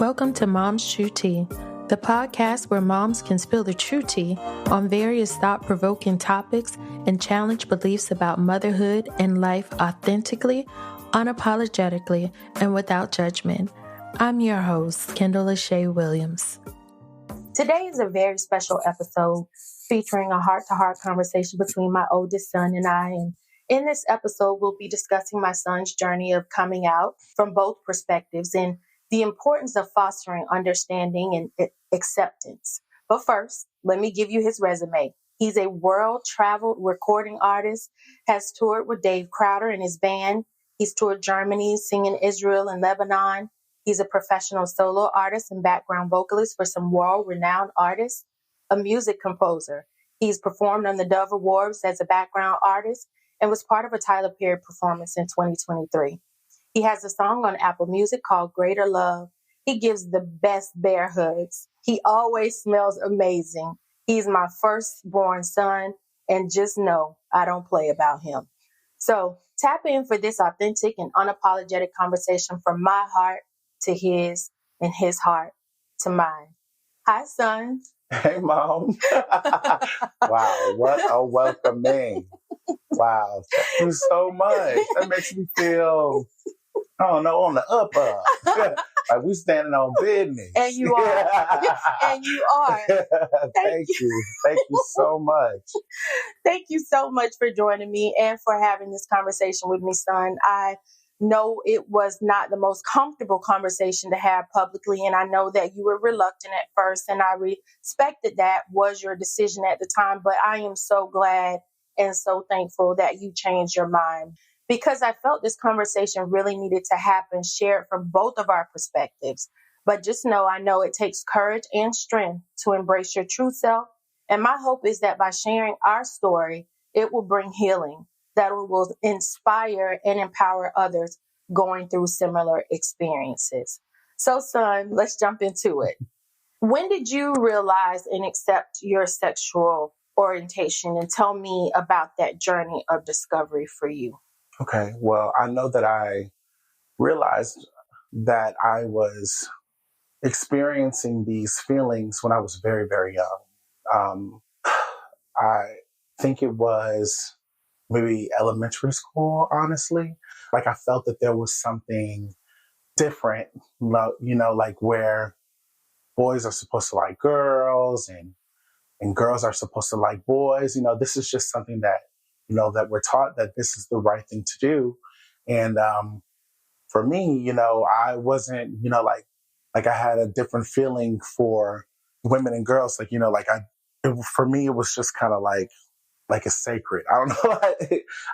Welcome to Mom's True Tea, the podcast where moms can spill the true tea on various thought-provoking topics and challenge beliefs about motherhood and life authentically, unapologetically, and without judgment. I'm your host, Kendall Lachey Williams. Today is a very special episode featuring a heart-to-heart conversation between my oldest son and I. And in this episode, we'll be discussing my son's journey of coming out from both perspectives and the importance of fostering understanding and acceptance. But first, let me give you his resume. He's a world-traveled recording artist, has toured with Dave Crowder and his band. He's toured Germany, singing Israel and Lebanon. He's a professional solo artist and background vocalist for some world-renowned artists, a music composer. He's performed on the Dove Awards as a background artist and was part of a Tyler Perry performance in 2023. He has a song on Apple Music called Greater Love. He gives the best bear hugs. He always smells amazing. He's my firstborn son, and just know I don't play about him. So tap in for this authentic and unapologetic conversation from my heart to his and his heart to mine. Hi, son. Hey, Mom. Wow, what a welcoming. Wow, thank you so much. That makes me feel, I don't know, on the up. Like we standing on business. And you are. And you are. Thank you. Thank you so much. Thank you so much for joining me and for having this conversation with me, son. I know it was not the most comfortable conversation to have publicly, and I know that you were reluctant at first, and I respected that was your decision at the time, but I am so glad and so thankful that you changed your mind, because I felt this conversation really needed to happen, shared from both of our perspectives. But just know, I know it takes courage and strength to embrace your true self. And my hope is that by sharing our story, it will bring healing, that it will inspire and empower others going through similar experiences. So, son, let's jump into it. When did you realize and accept your sexual orientation? And tell me about that journey of discovery for you. Okay, well, I know that I realized that I was experiencing these feelings when I was very, very young. I think it was maybe elementary school, honestly. Like I felt that there was something different, like where boys are supposed to like girls and girls are supposed to like boys. This is just something that, that we're taught that this is the right thing to do. And for me, I wasn't, like I had a different feeling for women and girls. Like, for me, it was just kind of like it's sacred. I don't know.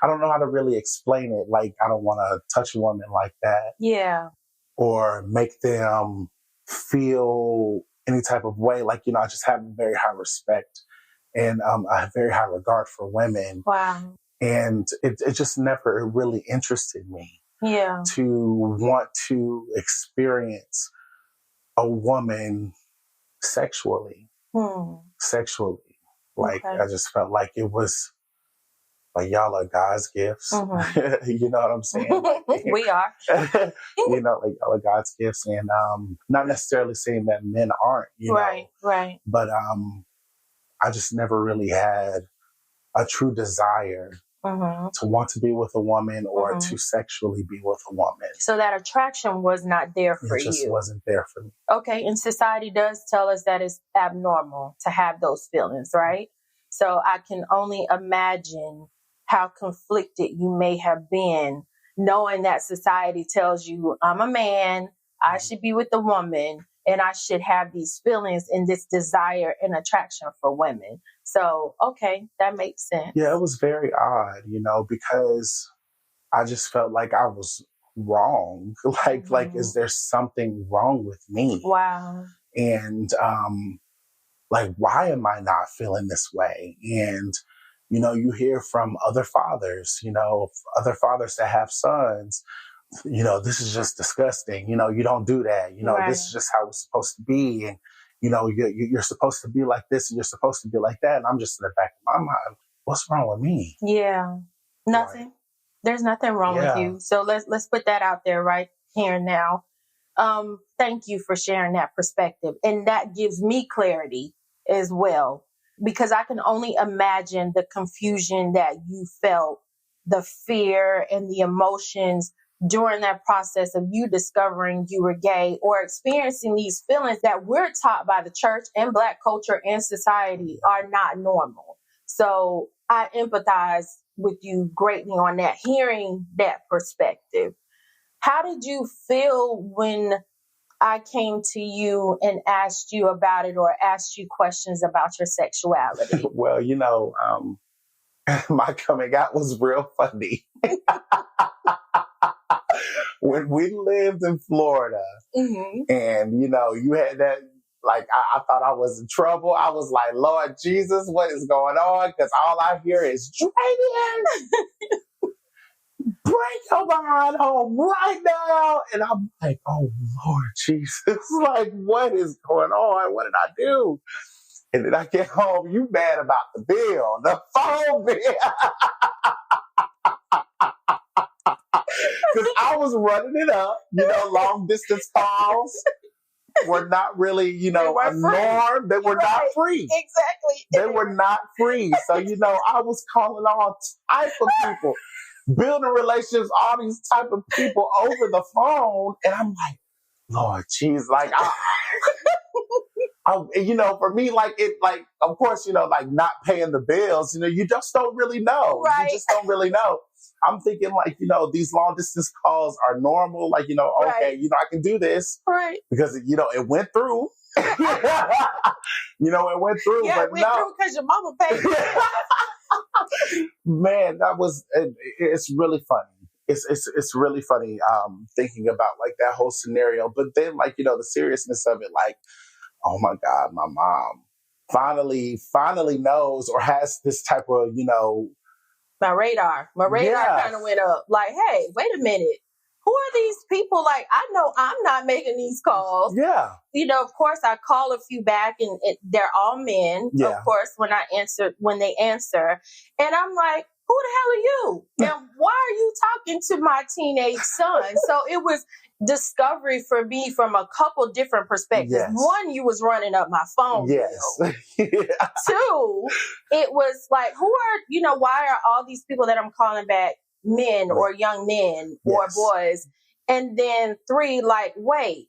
I don't know how to really explain it. Like, I don't want to touch a woman like that. Yeah. Or make them feel any type of way. Like, I just have a very high respect and a very high regard for women. Wow. And it just never really interested me. Yeah. To want to experience a woman sexually. Like, okay. I just felt like it was like, y'all are God's gifts. Mm-hmm. You know what I'm saying? Like, we are. Like y'all are God's gifts. And not necessarily saying that men aren't, Right. But I just never really had a true desire to want to be with a woman or to sexually be with a woman. So that attraction was not there for you. It just wasn't there for me. Okay, and society does tell us that it's abnormal to have those feelings, right? So I can only imagine how conflicted you may have been, knowing that society tells you, I'm a man, I should be with a woman, and I should have these feelings and this desire and attraction for women. So, okay, that makes sense. Yeah, it was very odd, because I just felt like I was wrong. Like, is there something wrong with me? Wow. And, like, why am I not feeling this way? And, you hear from other fathers, other fathers that have sons, this is just disgusting. You don't do that. Right. This is just how it's supposed to be. And, you're supposed to be like this and you're supposed to be like that. And I'm just in the back of my mind, what's wrong with me? Yeah. Nothing. Right. There's nothing wrong with you. So let's put that out there right here and now. Thank you for sharing that perspective. And that gives me clarity as well, because I can only imagine the confusion that you felt, the fear and the emotions during that process of you discovering you were gay or experiencing these feelings that we're taught by the church and Black culture and society are not normal. So I empathize with you greatly on that, hearing that perspective. How did you feel when I came to you and asked you about it or asked you questions about your sexuality? Well, my coming out was real funny. When we lived in Florida, and you had that, like, I thought I was in trouble. I was like, Lord Jesus, what is going on? Because all I hear is Dragon, bring your behind home right now. And I'm like, oh Lord Jesus, like, what is going on? What did I do? And then I get home, you mad about the bill, the phone bill. Because I was running it up, long distance calls were not really, a norm. They were not free. Exactly. They were not free. So, I was calling all type of people, building relationships, all these type of people over the phone. And I'm like, Lord, jeez, like, for me, of course, not paying the bills, you just don't really know. Right. You just don't really know. I'm thinking these long distance calls are normal. Like, okay, I can do this. Right. Because, it went through. It went through. Yeah, but it went through because your mama paid. Man, it's really funny. It's really funny thinking about like that whole scenario. But then the seriousness of it, like, oh my God, my mom finally knows or has this type of, My radar kind of went up. Like, hey, wait a minute. Who are these people? Like, I know I'm not making these calls. Yeah. Of course, I call a few back and they're all men, of course, when they answer. And I'm like, who the hell are you? And why are you talking to my teenage son? So it was discovery for me from a couple different perspectives. Yes. One, you was running up my phone bill. Yeah. Two, it was like, why are all these people that I'm calling back men or young men or boys? And then three, like, wait,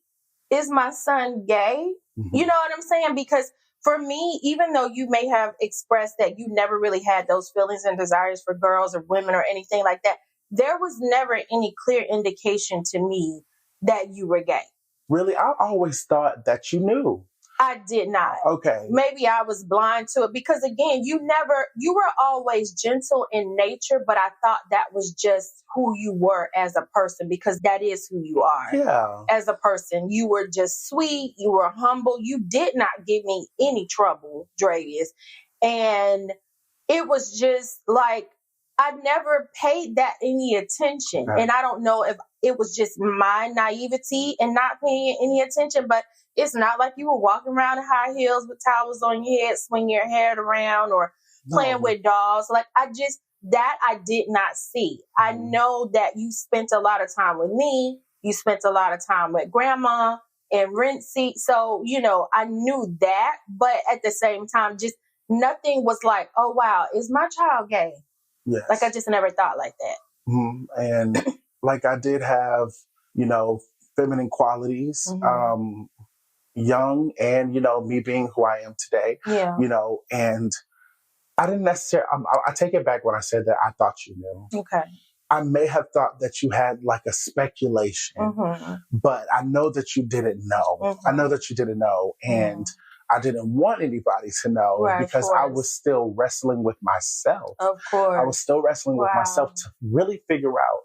is my son gay? Mm-hmm. You know what I'm saying? Because for me, even though you may have expressed that you never really had those feelings and desires for girls or women or anything like that, there was never any clear indication to me that you were gay. Really? I always thought that you knew. I did not. Okay. Maybe I was blind to it because, again, you were always gentle in nature, but I thought that was just who you were as a person, because that is who you are. Yeah. As a person. You were just sweet. You were humble. You did not give me any trouble, Dravius. And it was just like, I never paid that any attention. Okay. And I don't know if it was just my naivety and not paying any attention, but it's not like you were walking around in high heels with towels on your head, swinging your hair around or playing with dolls. Like, I did not see. I know that you spent a lot of time with me. You spent a lot of time with grandma and Rincy. So, I knew that, but at the same time, just nothing was like, oh, wow, is my child gay? Yes. Like, I just never thought like that. Mm-hmm. And like, I did have, feminine qualities, young, and, me being who I am today, and I didn't necessarily, I take it back when I said that I thought you knew. Okay. I may have thought that you had like a speculation, but I know that you didn't know. I know that you didn't know. And I didn't want anybody to know, because I was still wrestling with myself. Of course. I was still wrestling with myself to really figure out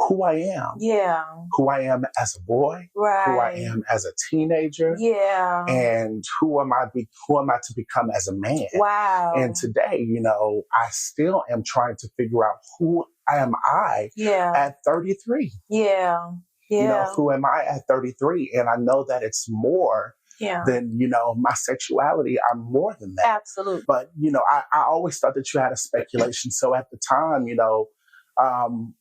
who I am. Yeah. Who I am as a boy. Right. Who I am as a teenager. Yeah. And who am I to become as a man. Wow. And today, I still am trying to figure out who am I at 33. Yeah. Yeah. Who am I at 33? And I know that it's more than, my sexuality. I'm more than that. Absolutely. But, I always thought that you had a speculation. So at the time,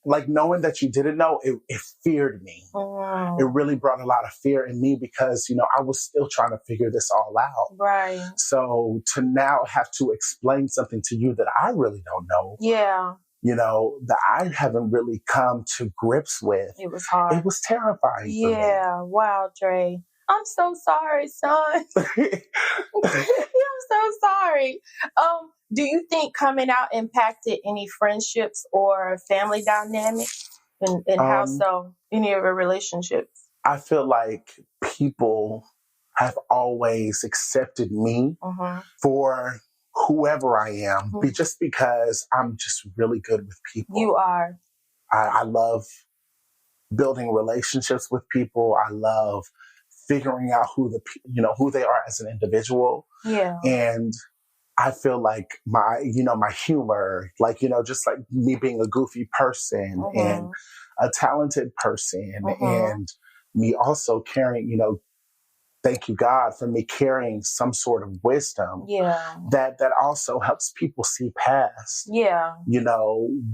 like knowing that you didn't know, it feared me. It really brought a lot of fear in me because, I was still trying to figure this all out. Right. So to now have to explain something to you that I really don't know. Yeah. That I haven't really come to grips with. It was hard. It was terrifying for me. Yeah. Wow, Dre. I'm so sorry, son. I'm so sorry. Do you think coming out impacted any friendships or family dynamics? And how so? Any of your relationships? I feel like people have always accepted me for whoever I am, just because I'm just really good with people. You are. I love building relationships with people. I love figuring out who they are as an individual. Yeah. And I feel like my humor, just like me being a goofy person and a talented person and me also carrying, thank you God for me carrying some sort of wisdom. Yeah. That also helps people see past. Yeah.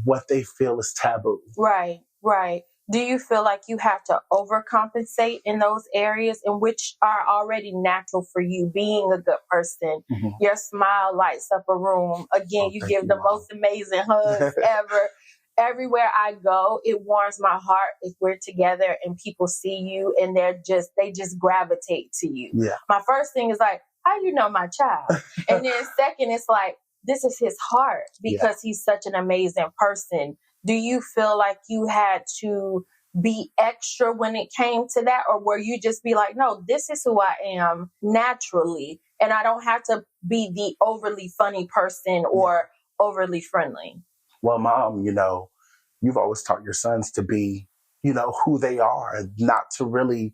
What they feel is taboo. Right. Right. Do you feel like you have to overcompensate in those areas in which are already natural for you, being a good person? Your smile lights up a room. Again, you give the most amazing hugs ever. Everywhere I go, it warms my heart if we're together and people see you and they just gravitate to you. Yeah. My first thing is like, how you know my child? And then second, it's like, this is his heart because he's such an amazing person. Do you feel like you had to be extra when it came to that? Or were you just be like, no, this is who I am naturally. And I don't have to be the overly funny person or overly friendly. Well, Mom, you've always taught your sons to be, who they are, not to really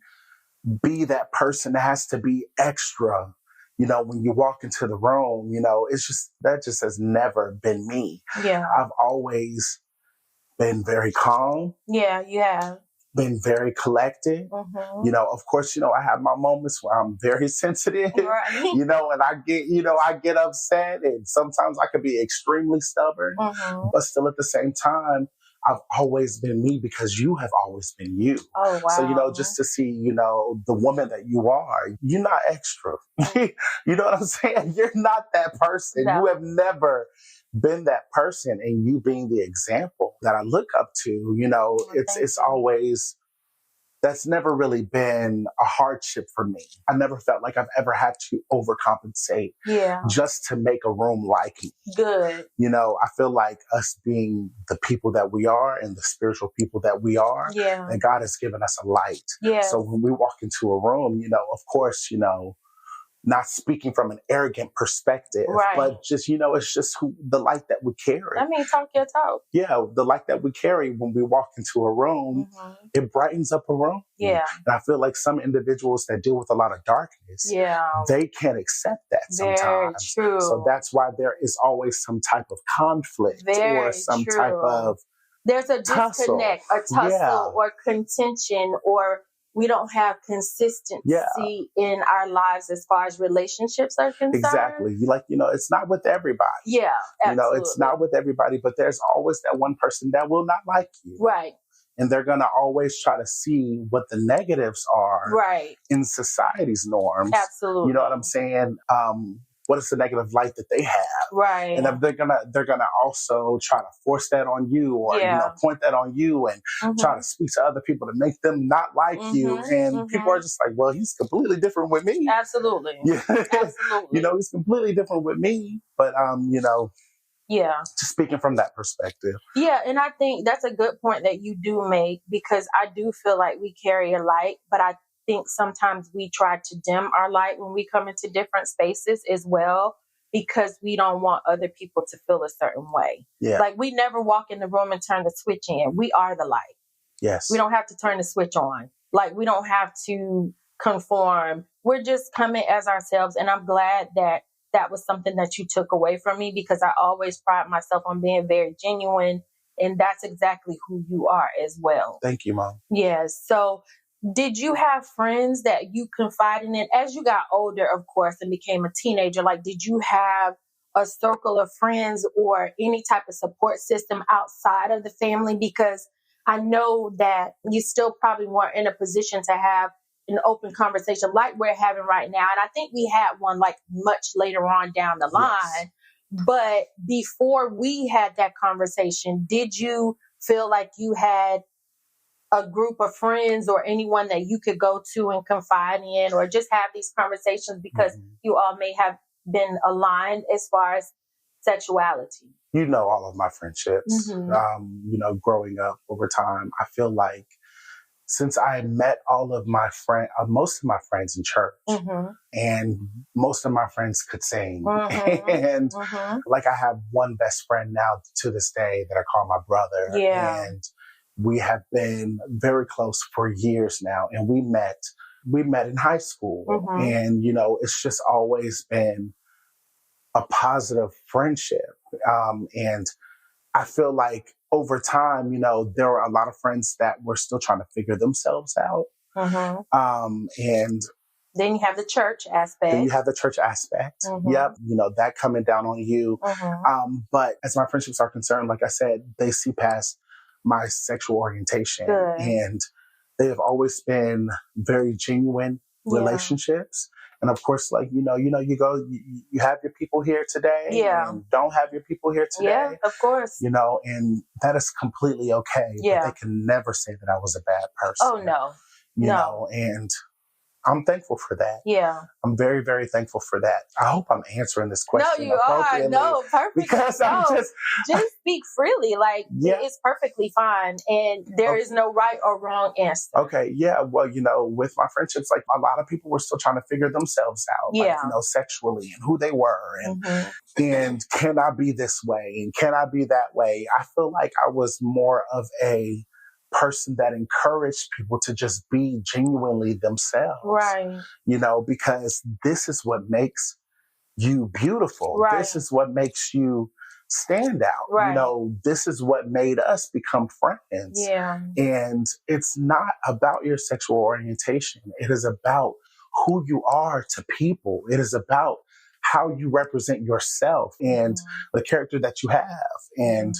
be that person that has to be extra. When you walk into the room, that just has never been me. Yeah. I've always been very calm. Yeah, you have. Been very collected. Of course, I have my moments where I'm very sensitive, right. and I get upset and sometimes I can be extremely stubborn, but still at the same time, I've always been me because you have always been you. Oh, wow. So, just to see, the woman that you are, you're not extra. You know what I'm saying? You're not that person. No. You have never been that person, and you being the example that I look up to, it's always, that's never really been a hardship for me. I never felt like I've ever had to overcompensate just to make a room like me. Good. I feel like us being the people that we are and the spiritual people that we are, that God has given us a light. Yeah. So when we walk into a room, of course, not speaking from an arrogant perspective, but just, it's just the light that we carry. I mean, talk your talk. Yeah, the light that we carry when we walk into a room, it brightens up a room. Yeah. And I feel like some individuals that deal with a lot of darkness, they can't accept that sometimes. Very true. So that's why there is always some type of conflict or some type of there's a disconnect, a tussle or contention, or we don't have consistency in our lives as far as relationships are concerned. Exactly. It's not with everybody. Yeah, absolutely. It's not with everybody, but there's always that one person that will not like you. Right. And they're going to always try to see what the negatives are in society's norms. Absolutely. You know what I'm saying? What is the negative light that they have? Right. And they're gonna also try to force that on you, or point that on you, and try to speak to other people to make them not like you. And people are just like, well, he's completely different with me. Absolutely. Yeah. Absolutely. He's completely different with me. But just speaking from that perspective. Yeah, and I think that's a good point that you do make, because I do feel like we carry a light, but I think sometimes we try to dim our light when we come into different spaces as well, because we don't want other people to feel a certain way. Yeah. Like, we never walk in the room and turn the switch in. We are the light. Yes. We don't have to turn the switch on. Like, we don't have to conform. We're just coming as ourselves. And I'm glad that that was something that you took away from me, because I always pride myself on being very genuine. And that's exactly who you are as well. Thank you, Mom. Yes. So did you have friends that you confided in as you got older, of course, and became a teenager? Like, did you have a circle of friends or any type of support system outside of the family? Because I know that you still probably weren't in a position to have an open conversation like we're having right now. And I think we had one like much later on down the line. Yes. But before we had that conversation, did you feel like you had a group of friends or anyone that you could go to and confide in, or just have these conversations because you all may have been aligned as far as sexuality? You know, all of my friendships, growing up over time, I feel like since I met all of my most of my friends in church, and most of my friends could sing, and like I have one best friend now to this day that I call my brother, and we have been very close for years now, and we met in high school, and it's just always been a positive friendship, and I feel like over time, there are a lot of friends that were still trying to figure themselves out. And then you have the church aspect. Yep. That coming down on you. But as my friendships are concerned, like I said, they see past my sexual orientation. Good. And they have always been very genuine relationships. And of course, like, you go, you have your people here today, and don't have your people here today. Yeah, of course. And that is completely okay. But they can never say that I was a bad person. Oh, no. You know, and I'm thankful for that. Yeah. I'm very, very thankful for that. I hope I'm answering this question appropriately. No, perfectly. Because I'm just speak freely. Like, it's perfectly fine. And there is no right or wrong answer. Okay. Yeah. Well, with my friendships, like a lot of people were still trying to figure themselves out, like, sexually and who they were. And can I be this way? And can I be that way? I feel like I was more of a person that encouraged people to just be genuinely themselves. Right. Because this is what makes you beautiful. Right. This is what makes you stand out. Right. This is what made us become friends. Yeah. And it's not about your sexual orientation. It is about who you are to people. It is about how you represent yourself and the character that you have. And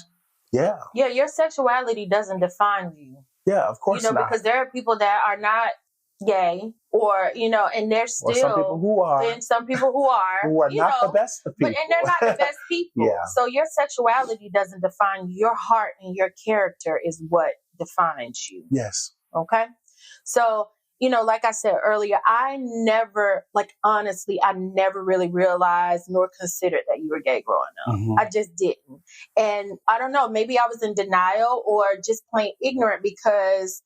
yeah, your sexuality doesn't define you. Yeah, of course not. Because there are people that are not gay, or and they're still, or some people who are, and some people who are not the best of people, and they're not the best people. So your sexuality doesn't define you. Your heart and your character is what defines you. Yes. Okay. So like I said earlier, I never really realized nor considered that you were gay growing up. I just didn't. And I don't know, maybe I was in denial or just plain ignorant, because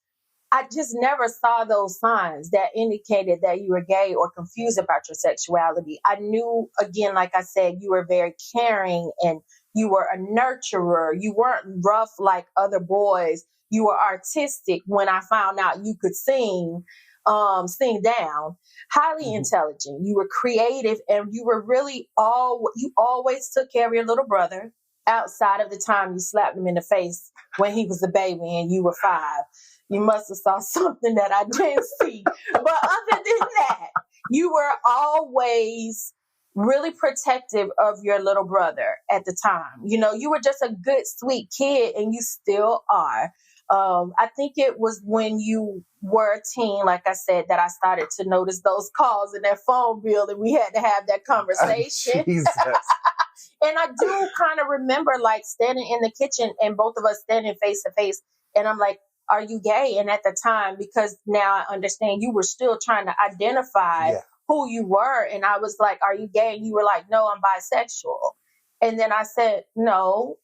I just never saw those signs that indicated that you were gay or confused about your sexuality. I knew, again, like I said, you were very caring and you were a nurturer. You weren't rough like other boys. You were artistic. When I found out you could sing down, highly intelligent. You were creative, and you were really you always took care of your little brother outside of the time you slapped him in the face when he was a baby and you were 5. You must have saw something that I didn't see. But other than that, you were always really protective of your little brother at the time. You were just a good, sweet kid, and you still are. I think it was when you were a teen, like I said, that I started to notice those calls in that phone bill, and we had to have that conversation. And I do kind of remember like standing in the kitchen and both of us standing face to face. And I'm like, are you gay? And at the time, because now I understand, you were still trying to identify who you were. And I was like, are you gay? And you were like, no, I'm bisexual. And then I said, no.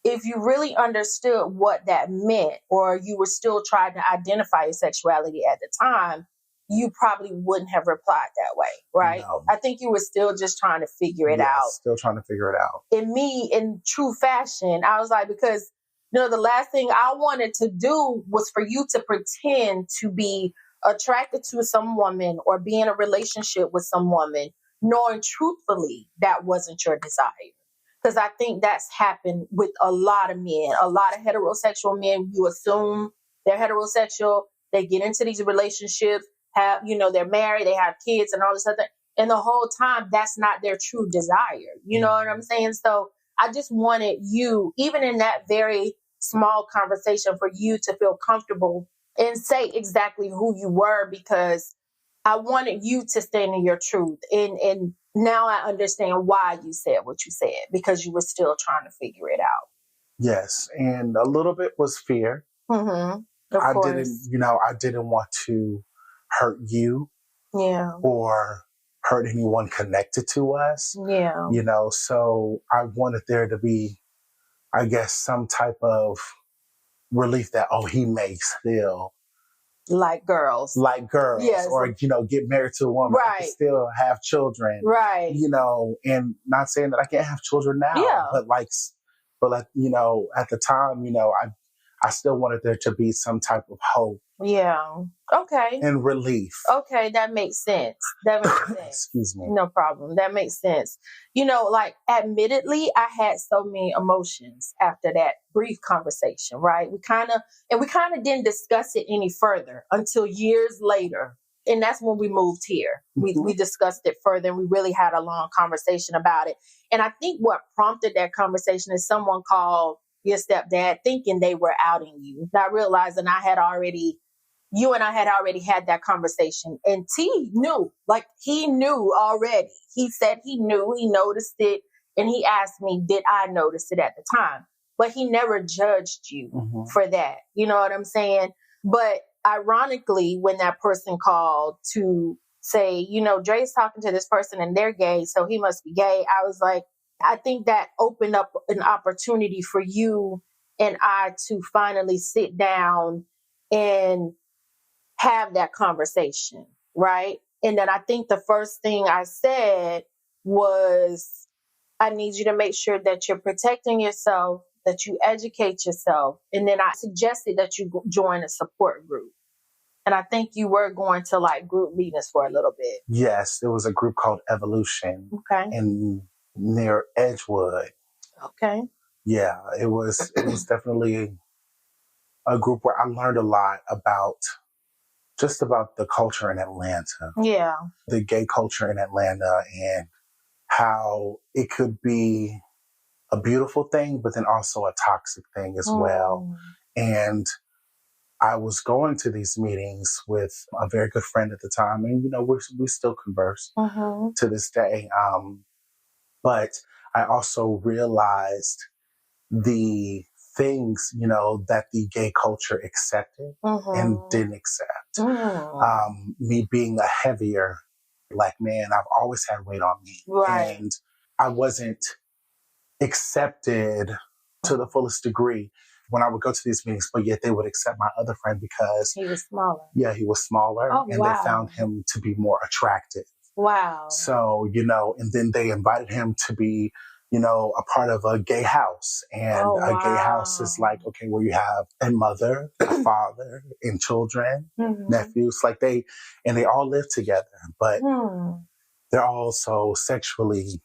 If you really understood what that meant, or you were still trying to identify your sexuality at the time, you probably wouldn't have replied that way, right? No. I think you were still just trying to figure it out. Still trying to figure it out. In me, in true fashion, I was like, because, the last thing I wanted to do was for you to pretend to be attracted to some woman or be in a relationship with some woman, knowing truthfully that wasn't your desire. Because I think that's happened with a lot of men, a lot of heterosexual men. You assume they're heterosexual. They get into these relationships, they're married, they have kids and all this other. And the whole time, that's not their true desire. You know what I'm saying? So I just wanted you, even in that very small conversation, for you to feel comfortable and say exactly who you were, because I wanted you to stand in your truth. And now I understand why you said what you said, because you were still trying to figure it out. Yes. And a little bit was fear. Mm-hmm. Of I course. didn't want to hurt you Yeah. or hurt anyone connected to us. Yeah. So I wanted there to be, I guess, some type of relief that, he may still Like girls. Yes. or, get married to a woman. I can Right. still have children, Right. and not saying that I can't have children now, Yeah. but at the time, I still wanted there to be some type of hope. Yeah. Okay. And relief. Okay, that makes sense. That makes sense. Excuse me. No problem. That makes sense. Like, admittedly, I had so many emotions after that brief conversation, right? We kind of didn't discuss it any further until years later. And that's when we moved here. Mm-hmm. We discussed it further, and we really had a long conversation about it. And I think what prompted that conversation is someone called your stepdad thinking they were outing you, not realizing you and I had already had that conversation. And T knew, he knew already. He said he knew, he noticed it. And he asked me, did I notice it at the time? But he never judged you for that. You know what I'm saying? But ironically, when that person called to say, Dre's talking to this person and they're gay, so he must be gay, I was like, I think that opened up an opportunity for you and I to finally sit down and have that conversation, right? And then I think the first thing I said was, I need you to make sure that you're protecting yourself, that you educate yourself. And then I suggested that you join a support group. And I think you were going to group meetings for a little bit. Yes, there was a group called Evolution. Okay. Near Edgewood. Okay. Yeah, it was definitely a group where I learned a lot about the culture in Atlanta. Yeah. The gay culture in Atlanta and how it could be a beautiful thing, but then also a toxic thing as well. And I was going to these meetings with a very good friend at the time. And, we still converse to this day. But I also realized the things, that the gay culture accepted and didn't accept. Me being a heavier Black man, I've always had weight on me. Right. And I wasn't accepted to the fullest degree when I would go to these meetings, but yet they would accept my other friend because he was smaller. Yeah, he was smaller. And they found him to be more attractive. Wow. So, and then they invited him to be, a part of a gay house. And a gay house is where you have a mother, a father, and children, nephews, they all live together, but they're also sexually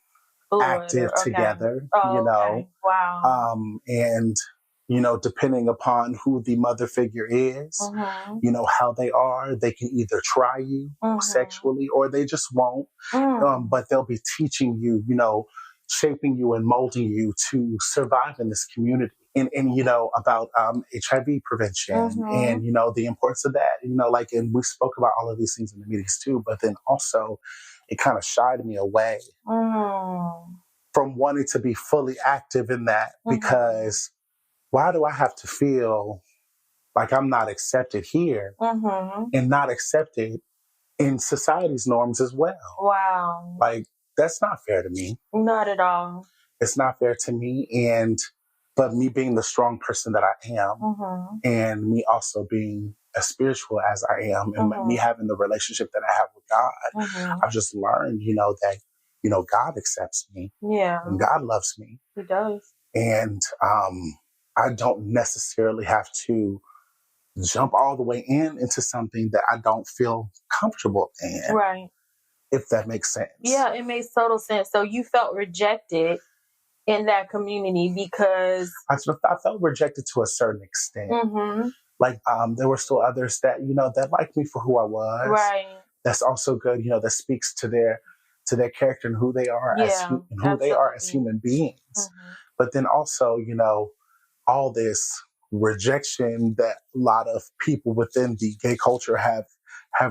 active together, Okay. Wow. And, depending upon who the mother figure is, how they are, they can either try you sexually or they just won't. But they'll be teaching you, shaping you and molding you to survive in this community. And about HIV prevention and, the importance of that, and we spoke about all of these things in the meetings too, but then also it kind of shied me away from wanting to be fully active in that because why do I have to feel like I'm not accepted here and not accepted in society's norms as well? Wow. That's not fair to me. Not at all. It's not fair to me. But me being the strong person that I am and me also being as spiritual as I am and me having the relationship that I have with God, I've just learned, that, God accepts me. Yeah. And God loves me. He does. And I don't necessarily have to jump all the way into something that I don't feel comfortable in. Right. If that makes sense. Yeah, it makes total sense. So you felt rejected in that community because I felt rejected to a certain extent. There were still others that, that liked me for who I was. Right. That's also good, that speaks to their to their character and who they are they are as human beings. Mm-hmm. But then also, all this rejection that a lot of people within the gay culture have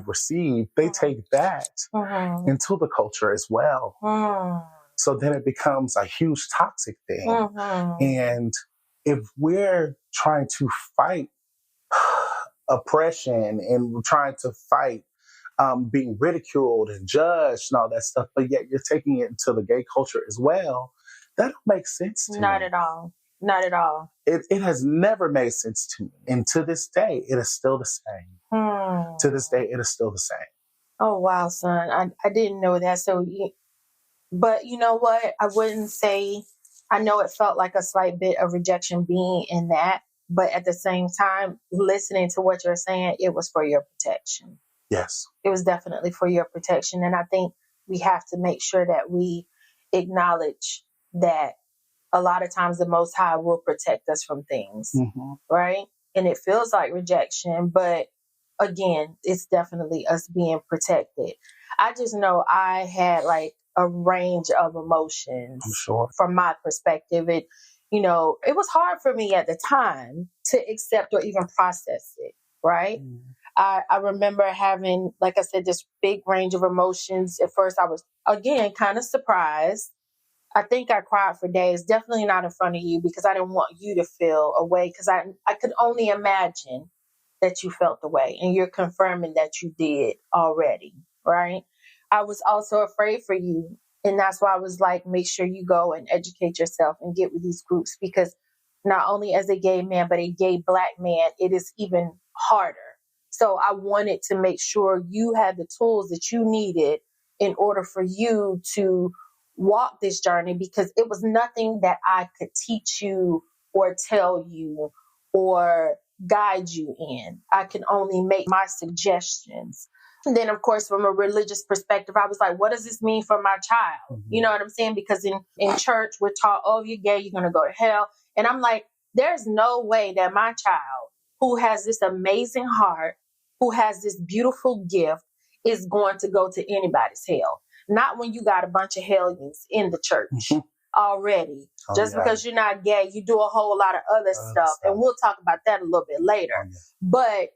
received, they take that into the culture as well. So then it becomes a huge toxic thing. And if we're trying to fight oppression and we're trying to fight being ridiculed and judged and all that stuff, but yet you're taking it into the gay culture as well, that don't make sense to me. Not at all. Not at all. It has never made sense to me. And to this day, it is still the same. To this day, it is still the same. Oh, wow, son. I didn't know that. But you know what? I wouldn't say, I know it felt like a slight bit of rejection being in that. But at the same time, listening to what you're saying, it was for your protection. Yes. It was definitely for your protection. And I think we have to make sure that we acknowledge that a lot of times the Most High will protect us from things, right? And it feels like rejection, but again, it's definitely us being protected. I just know I had like a range of emotions. I'm sure. From my perspective. It was hard for me at the time to accept or even process it, right? I remember having, like I said, this big range of emotions. At first, I was, again, kind of surprised. I think I cried for days, definitely not in front of you because I didn't want you to feel away because I could only imagine that you felt the way, and you're confirming that you did already, right? I was also afraid for you, and that's why I was like, make sure you go and educate yourself and get with these groups because not only as a gay man, but a gay Black man, it is even harder. So I wanted to make sure you had the tools that you needed in order for you to walk this journey because it was nothing that I could teach you or tell you or guide you in. I can only make my suggestions. And then, of course, from a religious perspective, I was like, what does this mean for my child? You know what I'm saying? Because in church, we're taught, oh, you're gay, you're going to go to hell. And I'm like, there's no way that my child, who has this amazing heart, who has this beautiful gift, is going to go to anybody's hell. Not when you got a bunch of hellions in the church already. Just because you're not gay, you do a whole lot of other stuff. And we'll talk about that a little bit later. But,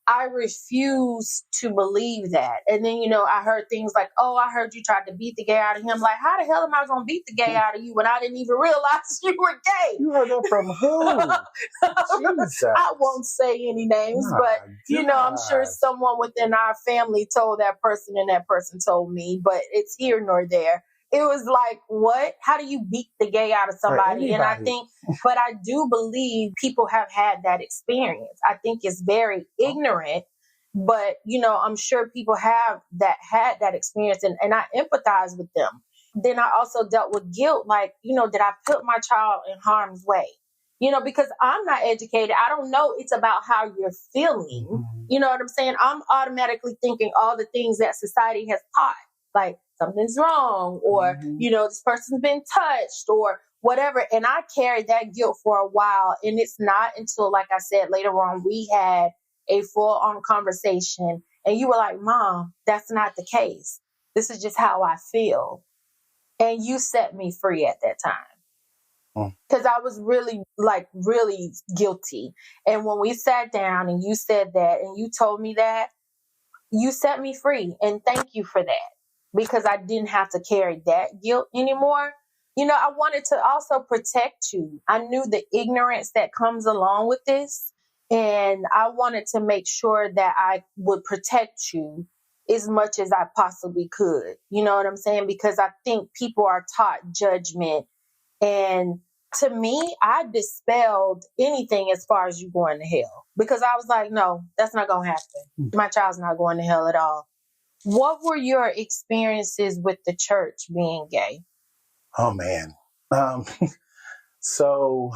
I refuse to believe that. And then, I heard things like, oh, I heard you tried to beat the gay out of him. Like, how the hell am I going to beat the gay out of you when I didn't even realize you were gay? You heard that from who? Jesus. I won't say any names, but, I'm sure someone within our family told that person and that person told me, but it's here nor there. It was like, what? How do you beat the gay out of somebody? And I think, but I do believe people have had that experience. I think it's very ignorant, but, I'm sure people have had that experience and I empathize with them. Then I also dealt with guilt. Like, did I put my child in harm's way? Because I'm not educated. I don't know. It's about how you're feeling. You know what I'm saying? I'm automatically thinking all the things that society has taught. Like something's wrong or, this person's been touched or whatever. And I carried that guilt for a while. And it's not until, like I said, later on, we had a full on conversation and you were like, Mom, that's not the case. This is just how I feel. And you set me free at that time. Because I was really guilty. And when we sat down and you said that and you told me that, you set me free. And thank you for that. Because I didn't have to carry that guilt anymore. I wanted to also protect you. I knew the ignorance that comes along with this. And I wanted to make sure that I would protect you as much as I possibly could. You know what I'm saying? Because I think people are taught judgment. And to me, I dispelled anything as far as you going to hell. Because I was like, no, that's not going to happen. My child's not going to hell at all. What were your experiences with the church being gay? Oh, man. So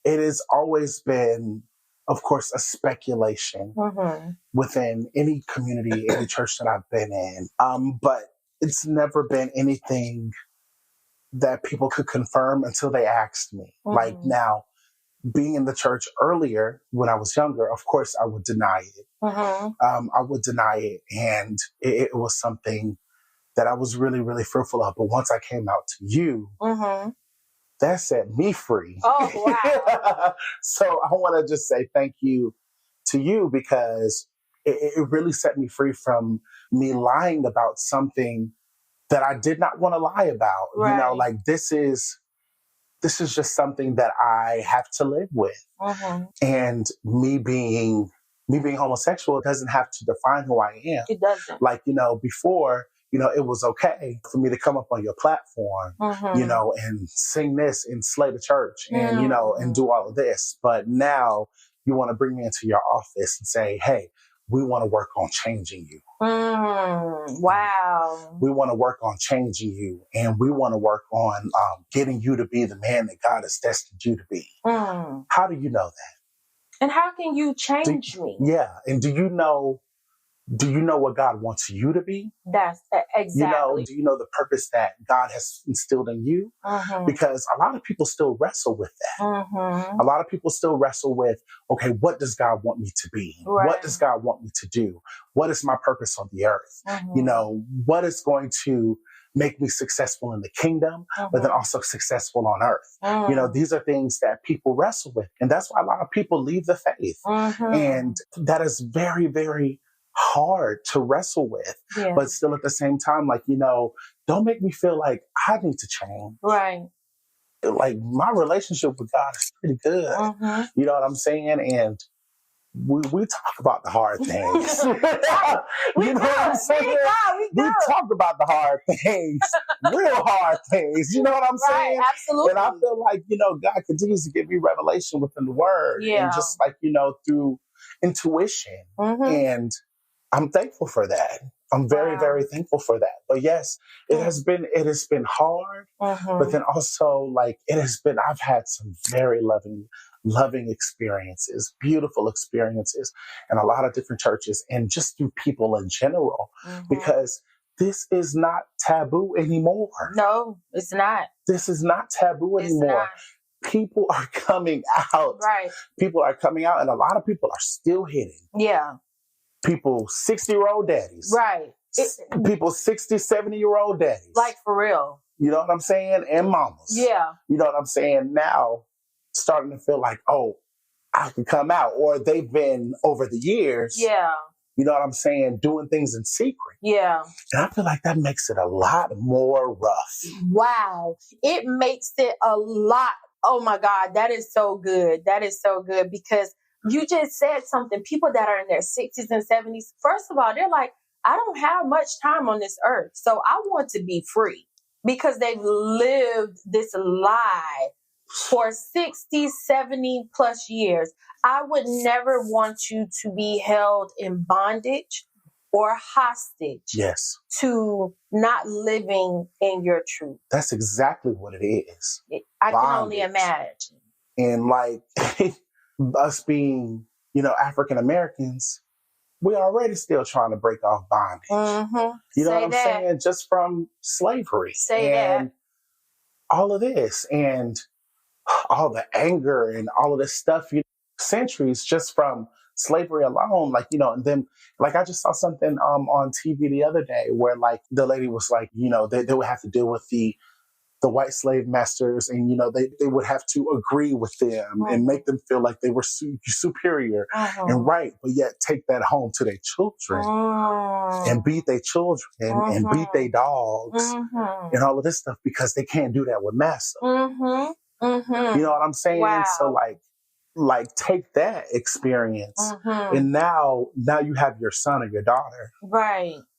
it has always been, of course, a speculation within any community, any church that I've been in. But it's never been anything that people could confirm until they asked me. Like now, being in the church earlier when I was younger, of course, I would deny it. I would deny it. And it was something that I was really, really fearful of. But once I came out to you, that set me free. Oh, wow. So I want to just say thank you to you, because it really set me free from me lying about something that I did not want to lie about. Right. You know, like this is just something that I have to live with. And me being homosexual doesn't have to define who I am. It doesn't. Like, before, it was okay for me to come up on your platform, and sing this and slay the church and, and do all of this. But now you want to bring me into your office and say, hey, we want to work on changing you. Wow. We want to work on changing you, and we want to work on getting you to be the man that God has destined you to be. How do you know that? And how can you change me? Yeah. And do you know what God wants you to be? That's exactly. Do you know the purpose that God has instilled in you? Because a lot of people still wrestle with that. A lot of people still wrestle with, okay, what does God want me to be? Right. What does God want me to do? What is my purpose on the earth? What is going to make me successful in the kingdom, but then also successful on earth? These are things that people wrestle with. And that's why a lot of people leave the faith. And that is very, very hard to wrestle with. Yeah. But still at the same time, like, don't make me feel like I need to change. Right. Like, my relationship with God is pretty good. You know what I'm saying? And we talk about the hard things. We you know what I'm saying? We talk about the hard things, real hard things. You know what I'm saying? Absolutely. And I feel like, God continues to give me revelation within the word. Yeah. And just like, through intuition. And I'm thankful for that. I'm very, very thankful for that. But yes, it has been hard, but then also like I've had some very loving experiences, beautiful experiences in a lot of different churches and just through people in general, because this is not taboo anymore. No, it's not. This is not taboo anymore. People are coming out. Right. People are coming out, and a lot of people are still hitting. Yeah. People 60-year-old daddies. Right. People 60, 70-year-old daddies. Like, for real. You know what I'm saying? And mamas. Yeah. You know what I'm saying? Now starting to feel like, oh, I can come out. Or they've been over the years. Yeah. You know what I'm saying? Doing things in secret. Yeah. And I feel like that makes it a lot more rough. Wow. It makes it a lot. Oh my God. That is so good. That is so good, because you just said something. People that are in their 60s and 70s, first of all, they're like, I don't have much time on this earth, so I want to be free, because they've lived this lie for 60, 70 plus years. I would never want you to be held in bondage or hostage. Yes. To not living in your truth. That's exactly what it is. I can only imagine. And like us being, African Americans, we're already still trying to break off bondage. You know what I'm saying? Just from slavery. And all of this and all the anger and all of this stuff, centuries just from slavery alone. Like, and then like I just saw something on TV the other day where like the lady was like, they would have to deal with the white slave masters, and they would have to agree with them and make them feel like they were superior and right, but yet take that home to their children and beat their children and beat their dogs and all of this stuff, because they can't do that with massa. You know what I'm saying? Wow. So like take that experience and now you have your son or your daughter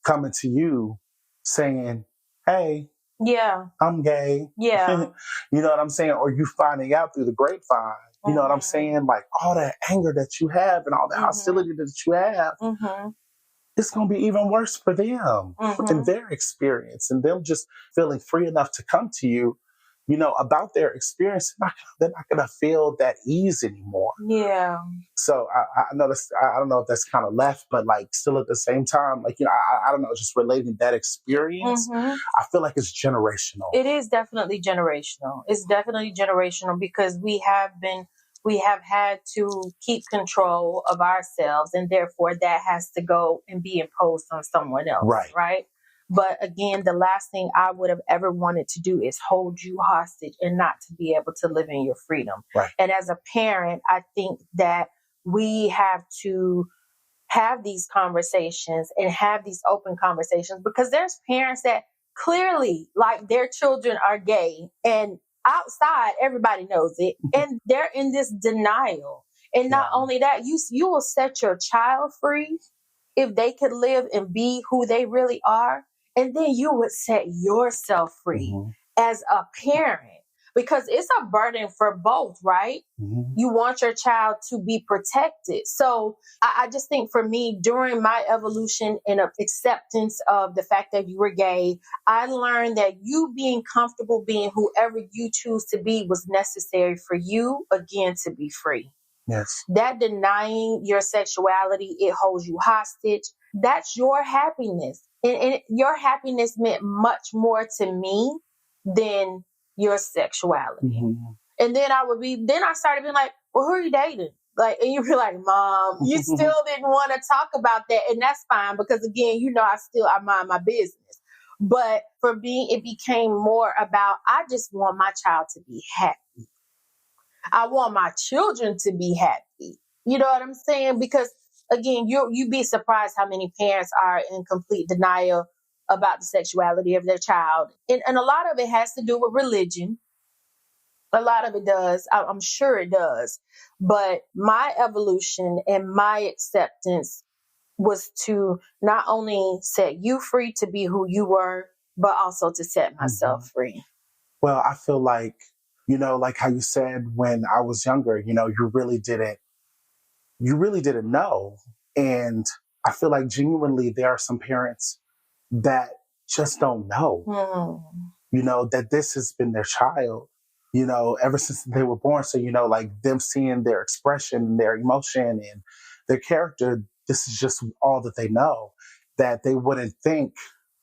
coming to you saying, hey, yeah, I'm gay. Yeah. You know what I'm saying? Or you finding out through the grapevine. You know what I'm saying? Like all that anger that you have and all the hostility that you have, it's going to be even worse for them in their experience, and them just feeling free enough to come to you, about their experience. They're not going to feel that ease anymore. Yeah. So I know this, I don't know if that's kind of left, but like still at the same time, like, I don't know, just relating that experience, I feel like it's generational. It is definitely generational. It's definitely generational, because we have had to keep control of ourselves, and therefore that has to go and be imposed on someone else. Right. But again, the last thing I would have ever wanted to do is hold you hostage and not to be able to live in your freedom. Right. And as a parent, I think that we have to have these conversations and have these open conversations, because there's parents that clearly, like, their children are gay, and outside everybody knows it, and they're in this denial. And not only that, you will set your child free if they could live and be who they really are, and then you would set yourself free as a parent, because it's a burden for both, right? You want your child to be protected. So I just think for me, during my evolution and acceptance of the fact that you were gay, I learned that you being comfortable being whoever you choose to be was necessary for you, again, to be free. Yes. That denying your sexuality, it holds you hostage. That's your happiness. And your happiness meant much more to me than your sexuality. And then I started being like, well, who are you dating? Like, and you'd be like, Mom, you still didn't want to talk about that. And that's fine, because again, I mind my business. But for me, it became more about, I just want my child to be happy. I want my children to be happy. You know what I'm saying? Because again, you'd be surprised how many parents are in complete denial about the sexuality of their child. And a lot of it has to do with religion. A lot of it does. I'm sure it does. But my evolution and my acceptance was to not only set you free to be who you were, but also to set myself free. Well, I feel like, like how you said when I was younger, you really didn't know. And I feel like genuinely there are some parents that just don't know, that this has been their child, ever since they were born. So, like them seeing their expression, their emotion and their character, this is just all that they know, that they wouldn't think,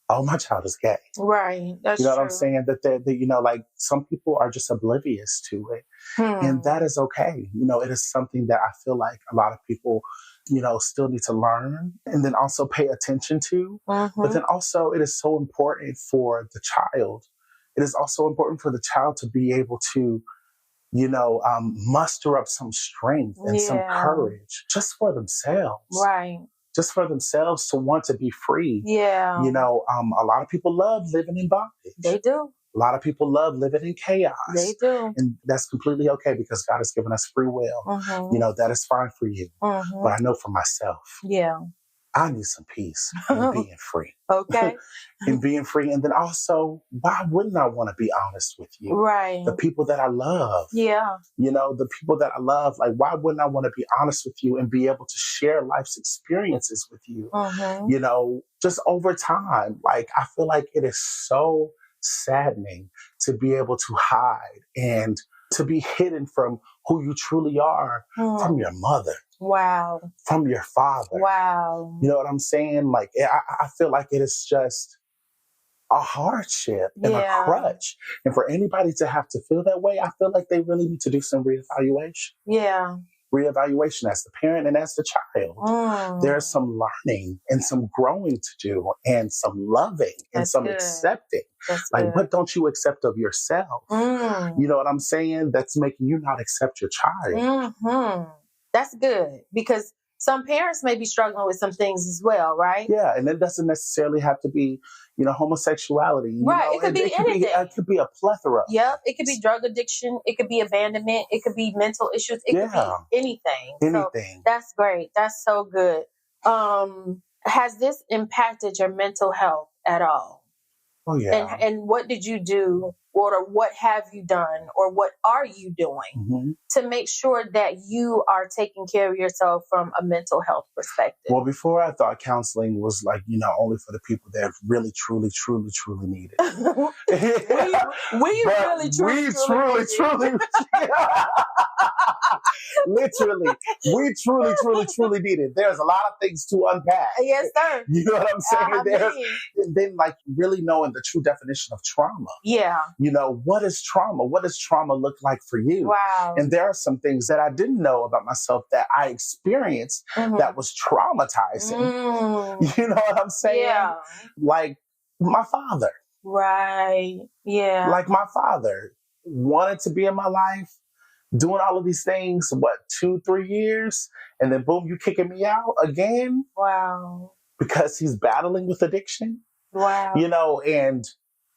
oh, my child is gay. Right. That's you know true. what I'm saying? That like some people are just oblivious to it. And that is okay. It is something that I feel like a lot of people, still need to learn and then also pay attention to. But then also it is so important for the child. It is also important for the child to be able to, muster up some strength and some courage just for themselves. Right. Just for themselves to want to be free. Yeah. A lot of people love living in bondage. They do. A lot of people love living in chaos. They do. And that's completely okay, because God has given us free will. That is fine for you. But I know for myself, I need some peace in being free. Okay. In being free. And then also, why wouldn't I want to be honest with you? Right. The people that I love. Yeah. The people that I love, like, why wouldn't I want to be honest with you and be able to share life's experiences with you? Just over time. Like, I feel like it is so saddening to be able to hide and to be hidden from who you truly are from your mother. Wow. From your father. Wow. You know what I'm saying? Like, I feel like it is just a hardship and a crutch. And for anybody to have to feel that way, I feel like they really need to do some reevaluation. Yeah. Reevaluation as the parent and as the child. There's some learning and some growing to do and some loving and some accepting. Like, what don't you accept of yourself? You know what I'm saying? That's making you not accept your child. That's good, because some parents may be struggling with some things as well, right? Yeah, and it doesn't necessarily have to be, homosexuality. Right, it could be anything. It could be a plethora. Yep, it could be drug addiction. It could be abandonment. It could be mental issues. It could be anything. Anything. So that's great. That's so good. Has this impacted your mental health at all? Oh, yeah. And what did you do, or what have you done, or what are you doing to make sure that you are taking care of yourself from a mental health perspective? Well, before I thought counseling was like, only for the people that really, truly, truly, truly need it. we Literally, we truly need it. There's a lot of things to unpack. Yes, sir. You know what I'm saying? Then, like, really knowing the true definition of trauma. Yeah. What is trauma? What does trauma look like for you? Wow. And there are some things that I didn't know about myself that I experienced that was traumatizing. You know what I'm saying? Yeah. Like, my father. Right. Yeah. Like my father wanted to be in my life, doing all of these things, 2-3 years? And then boom, you kicking me out again? Wow. Because he's battling with addiction? Wow. And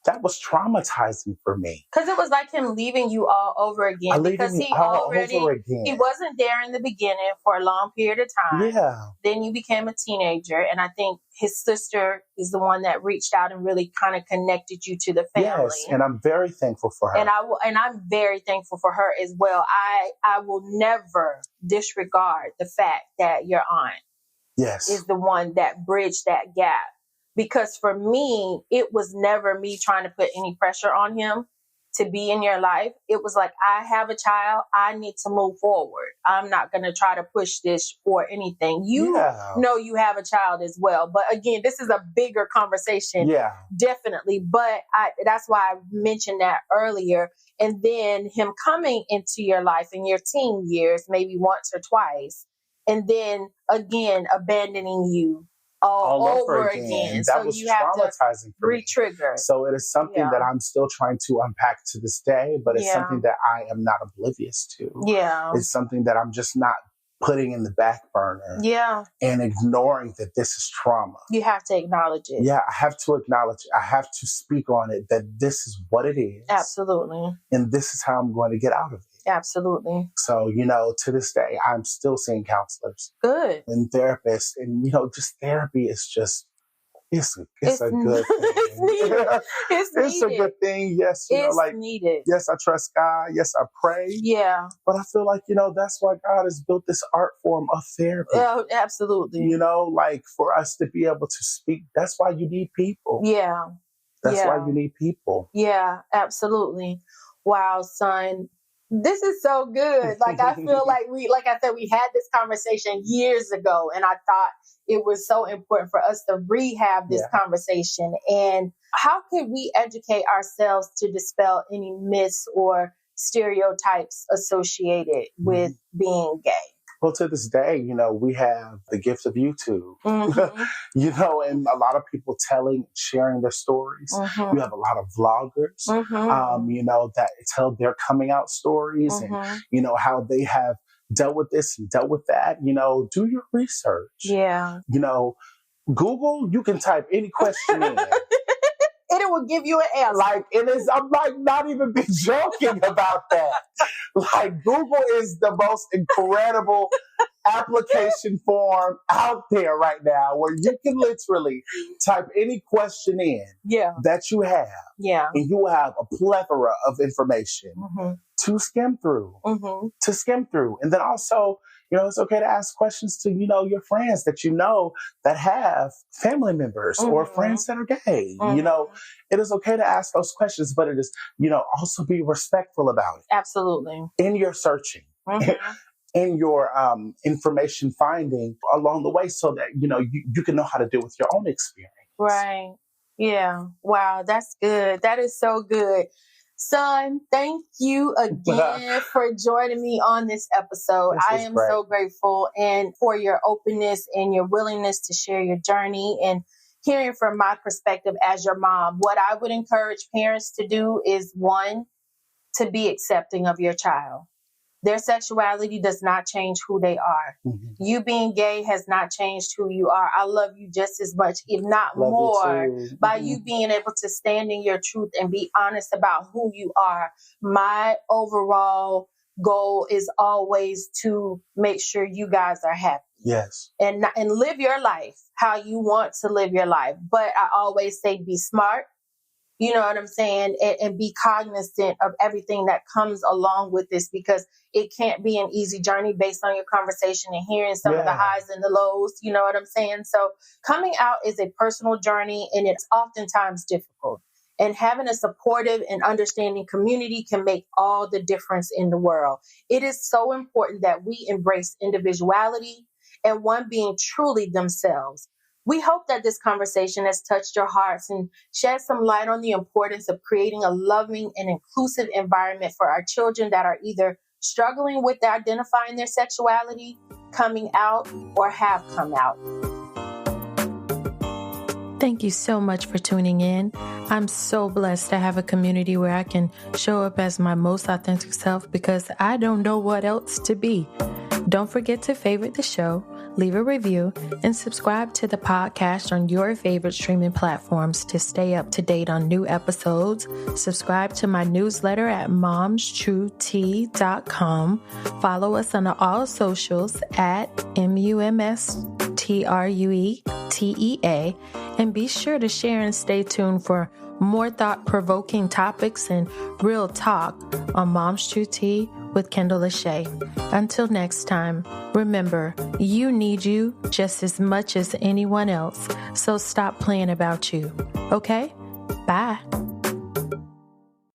that was traumatizing for me. Because it was like him leaving you all over again. Because he wasn't there in the beginning for a long period of time. Yeah. Then you became a teenager. And I think his sister is the one that reached out and really kind of connected you to the family. Yes, and I'm very thankful for her. And I'm very thankful for her as well. I will never disregard the fact that your aunt is the one that bridged that gap. Because for me, it was never me trying to put any pressure on him to be in your life. It was like, I have a child. I need to move forward. I'm not going to try to push this for anything. You know you have a child as well. But again, this is a bigger conversation. Yeah. Definitely. But that's why I mentioned that earlier. And then him coming into your life in your teen years, maybe once or twice, and then again abandoning you all over again. That was traumatizing for me. Re-trigger. So it is something that I'm still trying to unpack to this day, but it's something that I am not oblivious to. Yeah. It's something that I'm just not putting in the back burner. Yeah. And ignoring that this is trauma. You have to acknowledge it. Yeah, I have to acknowledge it. I have to speak on it, that this is what it is. Absolutely. And this is how I'm going to get out of it. Absolutely. So, to this day, I'm still seeing counselors. Good. And therapists. And, just therapy is just, it's a good thing. It's needed. It's a good thing. Yes. It's needed. Yes, I trust God. Yes, I pray. Yeah. But I feel like, that's why God has built this art form of therapy. Oh, absolutely. For us to be able to speak. That's why you need people. Yeah. That's why you need people. Yeah, absolutely. Wow, son. This is so good. I feel like we had this conversation years ago, and I thought it was so important for us to rehab this conversation. And how could we educate ourselves to dispel any myths or stereotypes associated with being gay? Well, to this day, we have the gift of YouTube, Mm-hmm. and a lot of people sharing their stories. Mm-hmm. You have a lot of vloggers, that tell their coming out stories and, how they have dealt with this and dealt with that. Do your research. Yeah. Google, you can type any question in. And it will give you an answer. I'm not even be joking about that. Google is the most incredible application form out there right now, where you can literally type any question in that you have. Yeah. And you will have a plethora of information to skim through. And then also, it's okay to ask questions to, your friends that that have family members or friends that are gay. It is okay to ask those questions, but it is, also be respectful about it. Absolutely. In your searching, in your information finding along the way, so that, you can know how to deal with your own experience. Right. Yeah. Wow. That's good. That is so good. Son, thank you again for joining me on this episode. I am so grateful and for your openness and your willingness to share your journey and hearing from my perspective as your mom. What I would encourage parents to do is, one, to be accepting of your child. Their sexuality does not change who they are. Mm-hmm. You being gay has not changed who you are. I love you just as much, if not more, by you being able to stand in your truth and be honest about who you are. My overall goal is always to make sure you guys are happy. Yes. And live your life how you want to live your life. But I always say be smart. You know what I'm saying? And be cognizant of everything that comes along with this, because it can't be an easy journey based on your conversation and hearing some of the highs and the lows. You know what I'm saying? So coming out is a personal journey, and it's oftentimes difficult. And having a supportive and understanding community can make all the difference in the world. It is so important that we embrace individuality and one being truly themselves. We hope that this conversation has touched your hearts and shed some light on the importance of creating a loving and inclusive environment for our children that are either struggling with identifying their sexuality, coming out, or have come out. Thank you so much for tuning in. I'm so blessed to have a community where I can show up as my most authentic self because I don't know what else to be. Don't forget to favorite the show, leave a review, and subscribe to the podcast on your favorite streaming platforms to stay up to date on new episodes. Subscribe to my newsletter at momstruetea.com. Follow us on all socials at MUMSTRUETEA. And be sure to share and stay tuned for more thought-provoking topics and real talk on Mom's True Tea with Kendall Lachey. Until next time, remember, you need you just as much as anyone else. So stop playing about you. Okay? Bye.